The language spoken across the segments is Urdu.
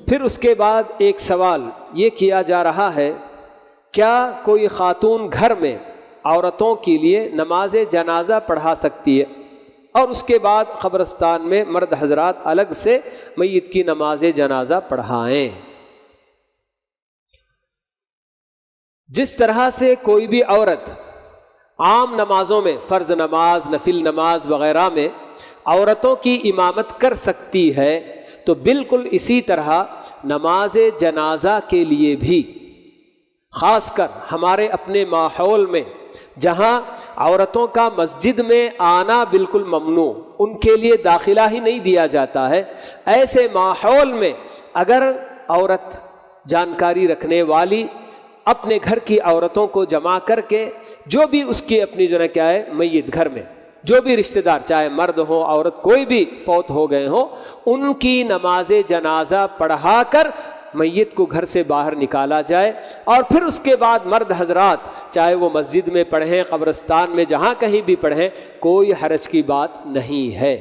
پھر اس کے بعد ایک سوال یہ کیا جا رہا ہے، کیا کوئی خاتون گھر میں عورتوں کے لیے نماز جنازہ پڑھا سکتی ہے اور اس کے بعد قبرستان میں مرد حضرات الگ سے میت کی نماز جنازہ پڑھائیں؟ جس طرح سے کوئی بھی عورت عام نمازوں میں، فرض نماز، نفل نماز وغیرہ میں عورتوں کی امامت کر سکتی ہے، تو بالکل اسی طرح نماز جنازہ کے لیے بھی، خاص کر ہمارے اپنے ماحول میں جہاں عورتوں کا مسجد میں آنا بالکل ممنوع، ان کے لیے داخلہ ہی نہیں دیا جاتا ہے، ایسے ماحول میں اگر عورت جانکاری رکھنے والی اپنے گھر کی عورتوں کو جمع کر کے، جو بھی اس کی اپنی جو ہے کیا ہے میت گھر میں جو بھی رشتہ دار، چاہے مرد ہو عورت، کوئی بھی فوت ہو گئے ہوں، ان کی نماز جنازہ پڑھا کر میت کو گھر سے باہر نکالا جائے، اور پھر اس کے بعد مرد حضرات چاہے وہ مسجد میں پڑھیں، قبرستان میں، جہاں کہیں بھی پڑھیں، کوئی حرج کی بات نہیں ہے،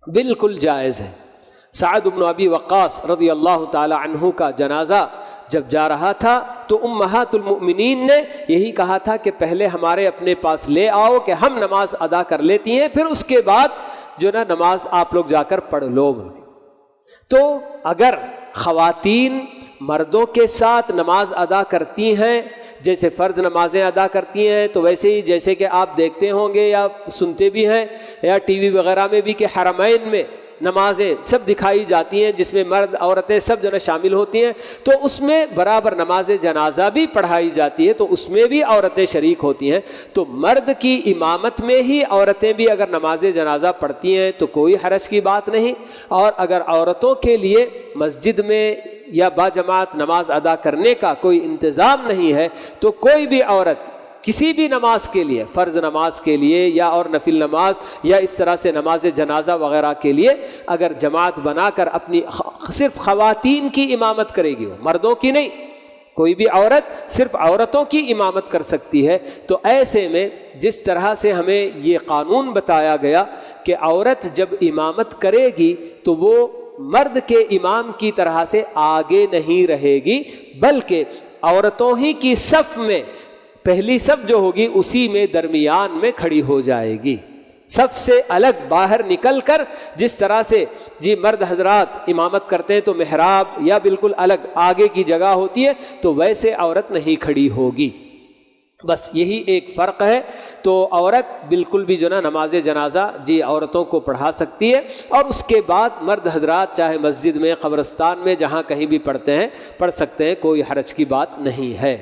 بالکل جائز ہے۔ سعد بن ابی وقاص رضی اللہ تعالی عنہ کا جنازہ جب جا رہا تھا تو امہات المؤمنین نے یہی کہا تھا کہ پہلے ہمارے اپنے پاس لے آؤ کہ ہم نماز ادا کر لیتی ہیں، پھر اس کے بعد جو نا نماز آپ لوگ جا کر پڑھ لو۔ تو اگر خواتین مردوں کے ساتھ نماز ادا کرتی ہیں، جیسے فرض نمازیں ادا کرتی ہیں، تو ویسے ہی جیسے کہ آپ دیکھتے ہوں گے یا سنتے بھی ہیں یا ٹی وی وغیرہ میں بھی کہ حرمین میں نمازیں سب دکھائی جاتی ہیں جس میں مرد عورتیں سب جو ہے شامل ہوتی ہیں، تو اس میں برابر نماز جنازہ بھی پڑھائی جاتی ہے، تو اس میں بھی عورتیں شریک ہوتی ہیں۔ تو مرد کی امامت میں ہی عورتیں بھی اگر نماز جنازہ پڑھتی ہیں تو کوئی حرج کی بات نہیں، اور اگر عورتوں کے لیے مسجد میں یا باجماعت نماز ادا کرنے کا کوئی انتظام نہیں ہے تو کوئی بھی عورت کسی بھی نماز کے لیے، فرض نماز کے لیے یا اور نفل نماز یا اس طرح سے نماز جنازہ وغیرہ کے لیے اگر جماعت بنا کر اپنی صرف خواتین کی امامت کرے گی، مردوں کی نہیں، کوئی بھی عورت صرف عورتوں کی امامت کر سکتی ہے، تو ایسے میں جس طرح سے ہمیں یہ قانون بتایا گیا کہ عورت جب امامت کرے گی تو وہ مرد کے امام کی طرح سے آگے نہیں رہے گی، بلکہ عورتوں ہی کی صف میں پہلی صف جو ہوگی اسی میں درمیان میں کھڑی ہو جائے گی، صف سے الگ باہر نکل کر، جس طرح سے جی مرد حضرات امامت کرتے ہیں تو محراب یا بالکل الگ آگے کی جگہ ہوتی ہے، تو ویسے عورت نہیں کھڑی ہوگی، بس یہی ایک فرق ہے۔ تو عورت بالکل بھی جو نا نماز جنازہ جی عورتوں کو پڑھا سکتی ہے، اور اس کے بعد مرد حضرات چاہے مسجد میں، قبرستان میں، جہاں کہیں بھی پڑھتے ہیں پڑھ سکتے ہیں، کوئی حرج کی بات نہیں ہے۔